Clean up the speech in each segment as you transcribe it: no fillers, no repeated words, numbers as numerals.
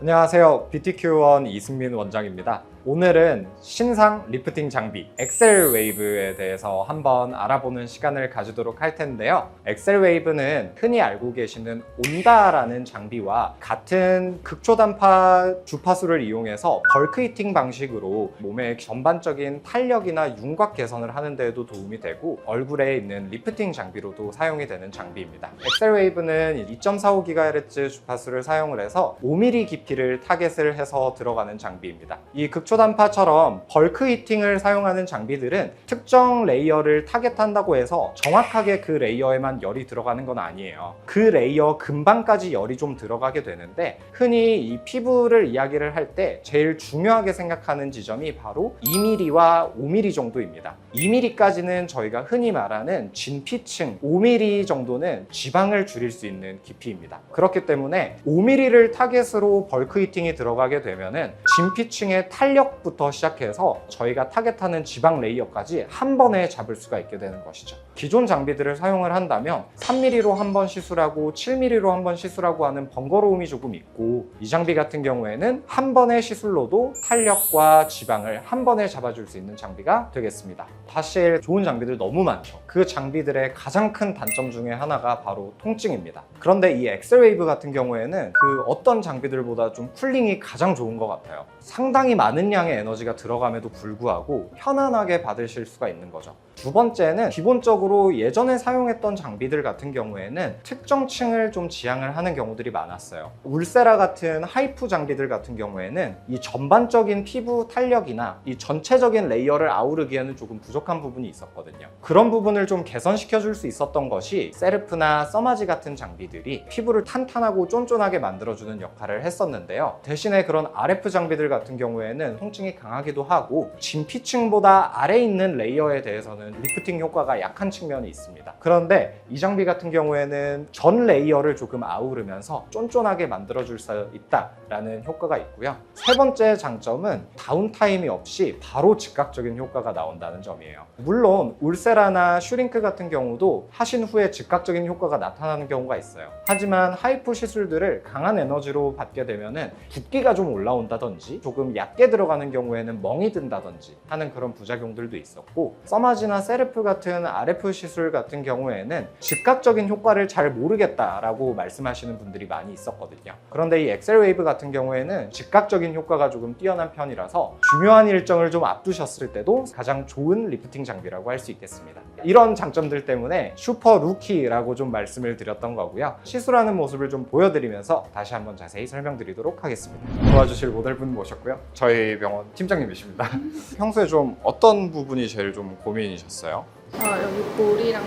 안녕하세요. BTQ1 이승민 원장입니다. 오늘은 신상 리프팅 장비 엑셀 웨이브에 대해서 한번 알아보는 시간을 가지도록 할 텐데요. 엑셀 웨이브는 흔히 알고 계시는 온다라는 장비와 같은 극초단파 주파수를 이용해서 벌크 히팅 방식으로 몸의 전반적인 탄력이나 윤곽 개선을 하는 데에도 도움이 되고 얼굴에 있는 리프팅 장비로도 사용이 되는 장비입니다. 엑셀 웨이브는 2.45GHz 주파수를 사용을 해서 5mm 깊이를 타겟을 해서 들어가는 장비입니다. 이 극초단파처럼 벌크 히팅을 사용하는 장비들은 특정 레이어를 타겟한다고 해서 정확하게 그 레이어에만 열이 들어가는 건 아니에요. 그 레이어 근방까지 열이 좀 들어가게 되는데 흔히 이 피부를 이야기를 할 때 제일 중요하게 생각하는 지점이 바로 2mm와 5mm 정도입니다. 2mm까지는 저희가 흔히 말하는 진피층, 5mm 정도는 지방을 줄일 수 있는 깊이입니다. 그렇기 때문에 5mm를 타겟으로 벌크 히팅이 들어가게 되면은 진피층의 탄력부터 시작해서 저희가 타겟하는 지방 레이어까지 한 번에 잡을 수가 있게 되는 것이죠. 기존 장비들을 사용을 한다면 3mm로 한 번 시술하고 7mm로 한 번 시술하고 하는 번거로움이 조금 있고, 이 장비 같은 경우에는 한 번의 시술로도 탄력과 지방을 한 번에 잡아줄 수 있는 장비가 되겠습니다. 사실 좋은 장비들 너무 많죠. 그 장비들의 가장 큰 단점 중에 하나가 바로 통증입니다. 그런데 이 엑셀웨이브 같은 경우에는 그 어떤 장비들보다 좀 쿨링이 가장 좋은 것 같아요. 상당히 많은 양의 에너지가 들어감에도 불구하고 편안하게 받으실 수가 있는 거죠. 두 번째는 기본적으로 예전에 사용했던 장비들 같은 경우에는 특정 층을 좀 지향을 하는 경우들이 많았어요. 울세라 같은 하이프 장비들 같은 경우에는 이 전반적인 피부 탄력이나 이 전체적인 레이어를 아우르기에는 조금 부족한 부분이 있었거든요. 그런 부분을 좀 개선시켜 줄 수 있었던 것이 세르프나 써마지 같은 장비들이 피부를 탄탄하고 쫀쫀하게 만들어주는 역할을 했었는데요. 대신에 그런 RF 장비들 같은 경우에는 통증이 강하기도 하고 진피층보다 아래에 있는 레이어에 대해서는 리프팅 효과가 약한 측면이 있습니다. 그런데 이 장비 같은 경우에는 전 레이어를 조금 아우르면서 쫀쫀하게 만들어줄 수 있다라는 효과가 있고요. 세 번째 장점은 다운타임이 없이 바로 즉각적인 효과가 나온다는 점이에요. 물론 울세라나 슈링크 같은 경우도 하신 후에 즉각적인 효과가 나타나는 경우가 있어요. 하지만 하이프 시술들을 강한 에너지로 받게 되면은 붓기가 좀 올라온다든지 조금 얕게 들어가는 경우에는 멍이 든다든지 하는 그런 부작용들도 있었고, 써마지나 세르프 같은 RF 시술 같은 경우에는 즉각적인 효과를 잘 모르겠다라고 말씀하시는 분들이 많이 있었거든요. 그런데 이 엑셀웨이브 같은 경우에는 즉각적인 효과가 조금 뛰어난 편이라서 중요한 일정을 좀 앞두셨을 때도 가장 좋은 리프팅 장비라고 할 수 있겠습니다. 이런 장점들 때문에 슈퍼 루키라고 좀 말씀을 드렸던 거고요. 시술하는 모습을 좀 보여드리면서 다시 한번 자세히 설명드리도록 하겠습니다. 도와주실 모델분 모셨고요. 저희 병원 팀장님이십니다. 평소에 좀 어떤 부분이 제일 좀 고민이셨어요? 여기 볼이랑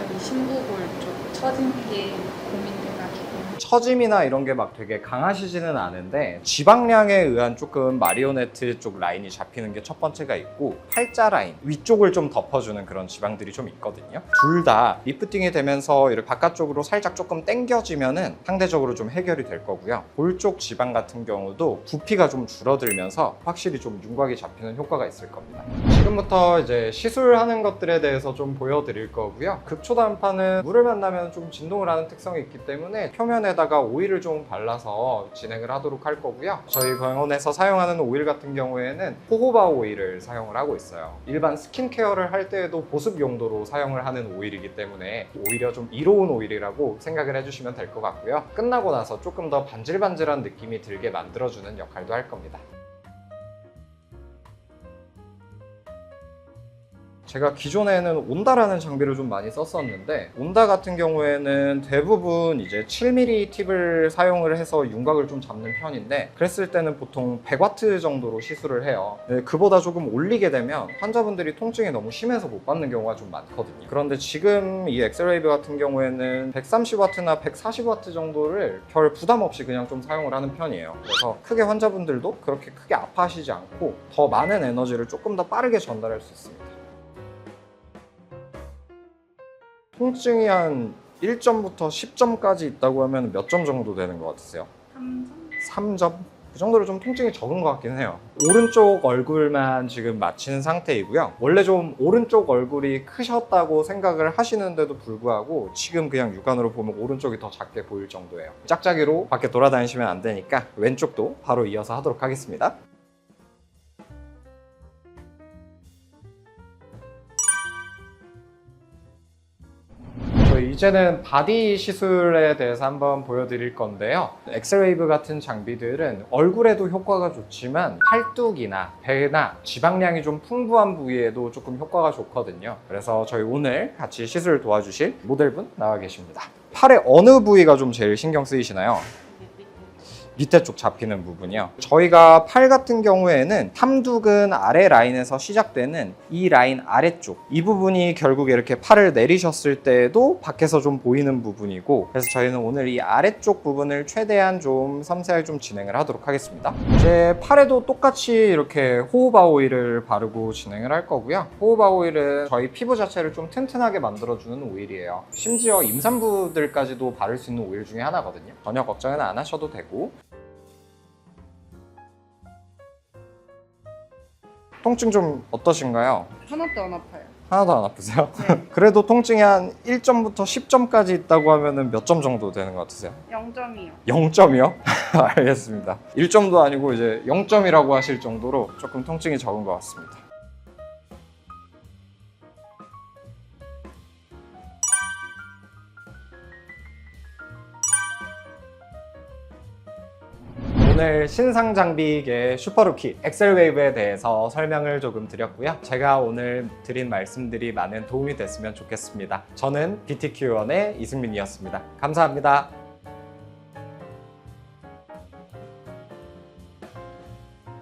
여기 심부볼 쪽 처진 게 고민돼가지고. 처짐이나 이런 게 막 되게 강하시지는 않은데 지방량에 의한 조금 마리오네트 쪽 라인이 잡히는 게 첫 번째가 있고, 팔자 라인 위쪽을 좀 덮어주는 그런 지방들이 좀 있거든요. 둘 다 리프팅이 되면서 이렇게 바깥쪽으로 살짝 조금 당겨지면은 상대적으로 좀 해결이 될 거고요. 볼 쪽 지방 같은 경우도 부피가 좀 줄어들면서 확실히 좀 윤곽이 잡히는 효과가 있을 겁니다. 지금부터 이제 시술하는 것들에 대해서 좀 보여드릴 거고요. 극초단파는 물을 만나면 좀 진동을 하는 특성이 있기 때문에 표면에다가 오일을 좀 발라서 진행을 하도록 할 거고요. 저희 병원에서 사용하는 오일 같은 경우에는 호호바 오일을 사용을 하고 있어요. 일반 스킨케어를 할 때에도 보습 용도로 사용을 하는 오일이기 때문에 오히려 좀 이로운 오일이라고 생각을 해주시면 될 것 같고요. 끝나고 나서 조금 더 반질반질한 느낌이 들게 만들어주는 역할도 할 겁니다. 제가 기존에는 온다라는 장비를 좀 많이 썼었는데, 온다 같은 경우에는 대부분 이제 7mm 팁을 사용을 해서 윤곽을 좀 잡는 편인데, 그랬을 때는 보통 100W 정도로 시술을 해요. 그보다 조금 올리게 되면 환자분들이 통증이 너무 심해서 못 받는 경우가 좀 많거든요. 그런데 지금 이 엑셀웨이브 같은 경우에는 130W나 140W 정도를 별 부담 없이 그냥 좀 사용을 하는 편이에요. 그래서 크게 환자분들도 그렇게 크게 아파하시지 않고 더 많은 에너지를 조금 더 빠르게 전달할 수 있습니다. 통증이 한 1점부터 10점까지 있다고 하면 몇 점 정도 되는 것 같으세요? 3점? 3점? 그 정도로 좀 통증이 적은 것 같긴 해요. 오른쪽 얼굴만 지금 마친 상태이고요. 원래 좀 오른쪽 얼굴이 크셨다고 생각을 하시는데도 불구하고 지금 그냥 육안으로 보면 오른쪽이 더 작게 보일 정도예요. 짝짝이로 밖에 돌아다니시면 안 되니까 왼쪽도 바로 이어서 하도록 하겠습니다. 이제는 바디 시술에 대해서 한번 보여드릴 건데요. 엑셀웨이브 같은 장비들은 얼굴에도 효과가 좋지만 팔뚝이나 배나 지방량이 좀 풍부한 부위에도 조금 효과가 좋거든요. 그래서 저희 오늘 같이 시술 도와주실 모델분 나와 계십니다. 팔의 어느 부위가 좀 제일 신경 쓰이시나요? 밑에 쪽 잡히는 부분이요. 저희가 팔 같은 경우에는 삼두근 아래 라인에서 시작되는 이 라인 아래쪽, 이 부분이 결국 이렇게 팔을 내리셨을 때도 밖에서 좀 보이는 부분이고, 그래서 저희는 오늘 이 아래쪽 부분을 최대한 좀 섬세하게 좀 진행을 하도록 하겠습니다. 이제 팔에도 똑같이 이렇게 호호바 오일을 바르고 진행을 할 거고요. 호호바 오일은 저희 피부 자체를 좀 튼튼하게 만들어주는 오일이에요. 심지어 임산부들까지도 바를 수 있는 오일 중에 하나거든요. 전혀 걱정은 안 하셔도 되고. 통증 좀 어떠신가요? 하나도 안 아파요. 하나도 안 아프세요? 네. 그래도 통증이 한 1점부터 10점까지 있다고 하면 몇 점 정도 되는 것 같으세요? 0점이요. 0점이요? 알겠습니다. 1점도 아니고 이제 0점이라고 하실 정도로 조금 통증이 적은 것 같습니다. 오늘 신상 장비계 슈퍼루키 엑셀웨이브에 대해서 설명을 조금 드렸고요. 제가 오늘 드린 말씀들이 많은 도움이 됐으면 좋겠습니다. 저는 BTQ1의 이승민이었습니다. 감사합니다.